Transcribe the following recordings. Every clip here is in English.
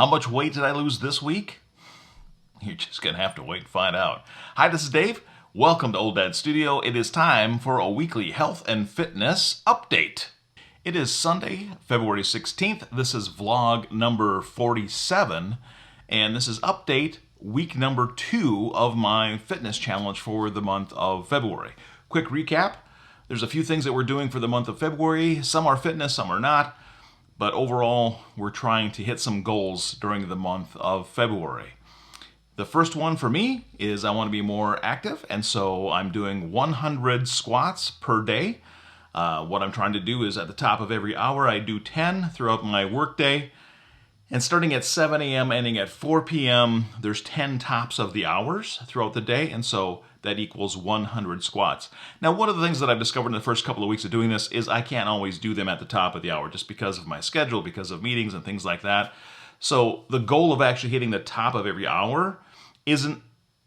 How much weight did I lose this week? You're just going to have to wait and find out. Hi, this is Dave. Welcome to Old Dad Studio. It is time for a weekly health and fitness update. It is Sunday, February 16th. This is vlog number 47, and this is update week number 2 of my fitness challenge for the month of February. Quick recap. There's a few things that we're doing for the month of February. Some are fitness, some are not. But overall, we're trying to hit some goals during the month of February. The first one for me is I want to be more active, and so I'm doing 100 squats per day. What I'm trying to do is at the top of every hour, I do 10 throughout my workday. And starting at 7 a.m., ending at 4 p.m., there's 10 tops of the hours throughout the day, and so that equals 100 squats. Now, one of the things that I've discovered in the first couple of weeks of doing this is I can't always do them at the top of the hour just because of my schedule, because of meetings and things like that. So the goal of actually hitting the top of every hour isn't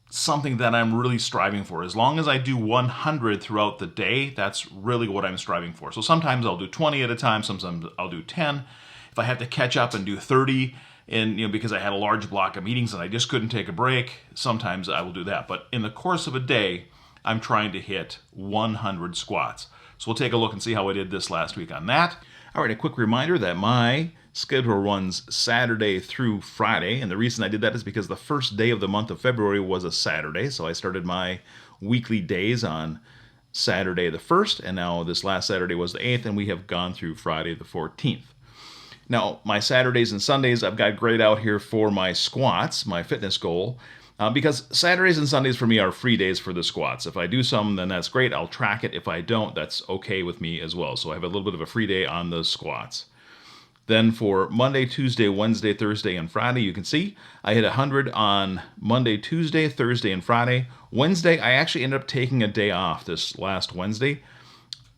something that I'm really striving for. As long as I do 100 throughout the day, that's really what I'm striving for. So sometimes I'll do 20 at a time, sometimes I'll do 10. If I have to catch up and do 30, and because I had a large block of meetings and I just couldn't take a break, sometimes I will do that. But in the course of a day, I'm trying to hit 100 squats. So we'll take a look and see how I did this last week on that. All right, a quick reminder that my schedule runs Saturday through Friday, and the reason I did that is because the first day of the month of February was a Saturday, so I started my weekly days on Saturday the 1st, and now this last Saturday was the 8th, and we have gone through Friday the 14th. Now, my Saturdays and Sundays, I've got grayed out here for my squats, my fitness goal, because Saturdays and Sundays for me are free days for the squats. If I do some, then that's great. I'll track it. If I don't, that's okay with me as well. So I have a little bit of a free day on the squats. Then for Monday, Tuesday, Wednesday, Thursday, and Friday, you can see I hit 100 on Monday, Tuesday, Thursday, and Friday. Wednesday, I actually ended up taking a day off this last Wednesday.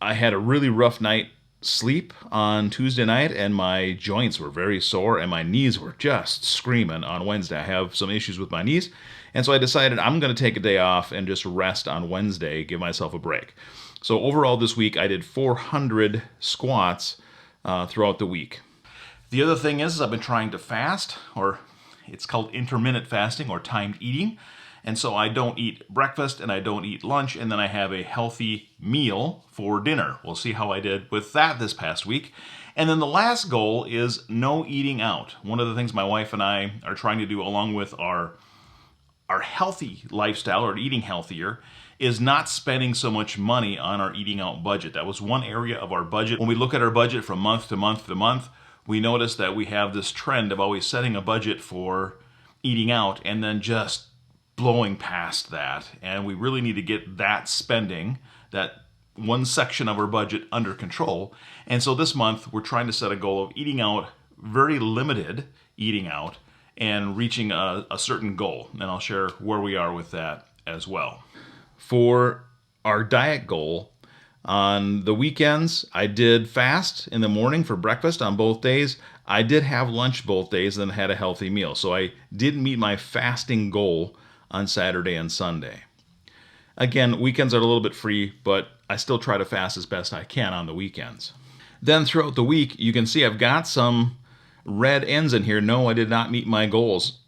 I had a really rough night sleep on Tuesday night, and my joints were very sore, and my knees were just screaming on Wednesday. I have some issues with my knees, and so I decided I'm going to take a day off and just rest on Wednesday, give myself a break. So overall this week, I did 400 squats throughout the week. The other thing is I've been trying to fast, or it's called intermittent fasting or timed eating. And so I don't eat breakfast and I don't eat lunch, and then I have a healthy meal for dinner. We'll see how I did with that this past week. And then the last goal is no eating out. One of the things my wife and I are trying to do along with our healthy lifestyle, or eating healthier, is not spending so much money on our eating out budget. That was one area of our budget. When we look at our budget from month to month to month, we notice that we have this trend of always setting a budget for eating out and then just blowing past that. And we really need to get that spending, that one section of our budget, under control. And so this month we're trying to set a goal of eating out, very limited eating out, and reaching a certain goal. And I'll share where we are with that as well. For our diet goal, on the weekends, I did fast in the morning for breakfast on both days. I did have lunch both days and had a healthy meal. So I did meet my fasting goal on Saturday and Sunday. Again, weekends are a little bit free, but I still try to fast as best I can on the weekends. Then throughout the week, you can see I've got some red ends in here. No, I did not meet my goals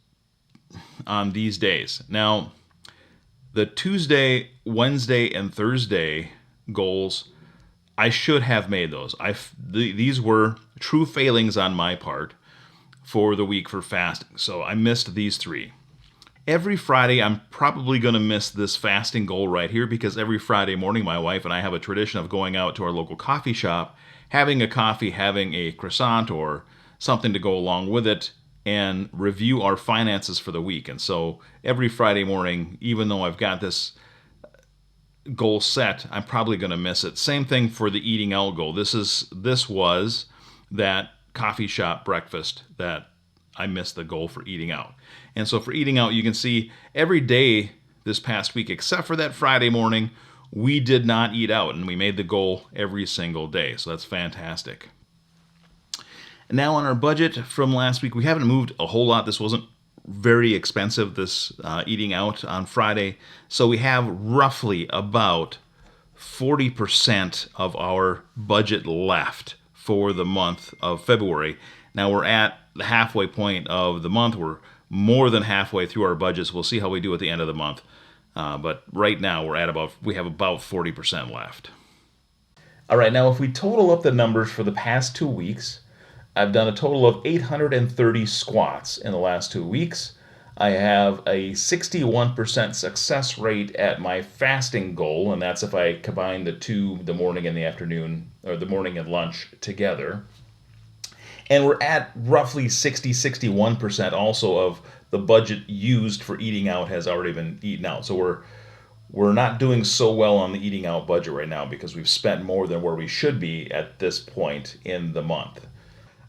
on these days. Now, the Tuesday, Wednesday, and Thursday goals, I should have made those. These were true failings on my part for the week for fasting. So I missed these 3. Every Friday, I'm probably going to miss this fasting goal right here, because every Friday morning, my wife and I have a tradition of going out to our local coffee shop, having a coffee, having a croissant or something to go along with it, and review our finances for the week. And so every Friday morning, even though I've got this goal set, I'm probably going to miss it. Same thing for the eating out goal. This was that coffee shop breakfast that I missed the goal for eating out. And so for eating out, you can see every day this past week, except for that Friday morning, we did not eat out, and we made the goal every single day. So that's fantastic. And now on our budget from last week, we haven't moved a whole lot. This wasn't very expensive, this eating out on Friday. So we have roughly about 40% of our budget left for the month of February. Now we're at the halfway point of the month. We're more than halfway through our budgets. We'll see how we do at the end of the month. But right now we have about 40% left. All right, now if we total up the numbers for the past 2 weeks, I've done a total of 830 squats in the last 2 weeks. I have a 61% success rate at my fasting goal, and that's if I combine the morning and the afternoon, or the morning and lunch together. And we're at roughly 61% also of the budget used for eating out has already been eaten out. So we're not doing so well on the eating out budget right now because we've spent more than where we should be at this point in the month.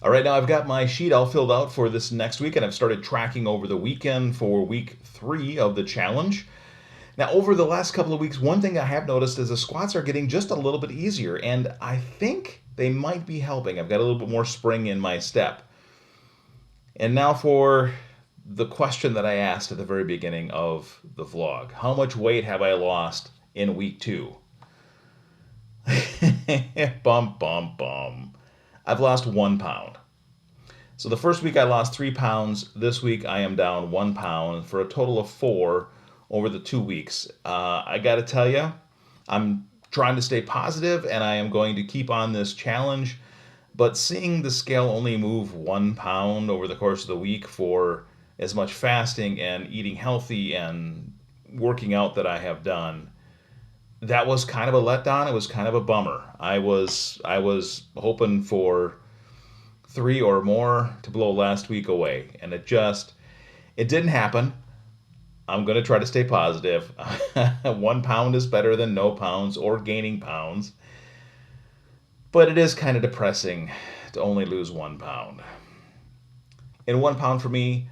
All right, now I've got my sheet all filled out for this next week, and I've started tracking over the weekend for week 3 of the challenge. Now, over the last couple of weeks, one thing I have noticed is the squats are getting just a little bit easier, and I think they might be helping. I've got a little bit more spring in my step. And now for the question that I asked at the very beginning of the vlog. How much weight have I lost in week 2? Bum, bum, bum. I've lost 1 pound. So the first week I lost 3 pounds. This week I am down 1 pound for a total of 4 over the 2 weeks. I got to tell you, I'm trying to stay positive and I am going to keep on this challenge. But seeing the scale only move 1 pound over the course of the week for as much fasting and eating healthy and working out that I have done, that was kind of a letdown. It was kind of a bummer. I was hoping for 3 or more to blow last week away, and it didn't happen. I'm going to try to stay positive. 1 pound is better than no pounds or gaining pounds, but it is kind of depressing to only lose 1 pound. And 1 pound for me,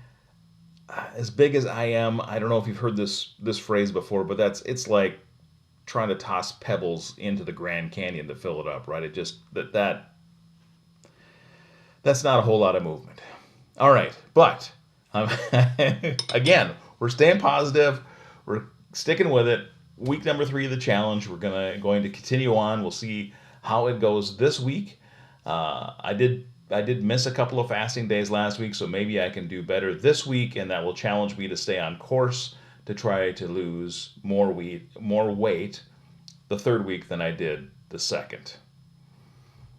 as big as I am, I don't know if you've heard this phrase before, but it's like trying to toss pebbles into the Grand Canyon to fill it up, right? It just that's not a whole lot of movement. All right, but again, we're staying positive. We're sticking with it. Week number 3 of the challenge. We're going to continue on. We'll see how it goes this week. I did miss a couple of fasting days last week, so maybe I can do better this week, and that will challenge me to stay on course to try to lose more weight the 3rd week than I did the 2nd.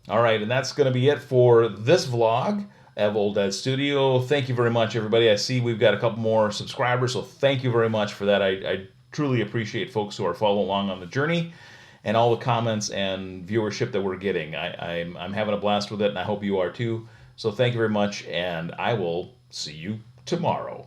All right, and that's going to be it for this vlog of Old Dad Studio. Thank you very much, everybody. I see we've got a couple more subscribers, so thank you very much for that. I truly appreciate folks who are following along on the journey and all the comments and viewership that we're getting. I'm having a blast with it, and I hope you are too. So thank you very much, and I will see you tomorrow.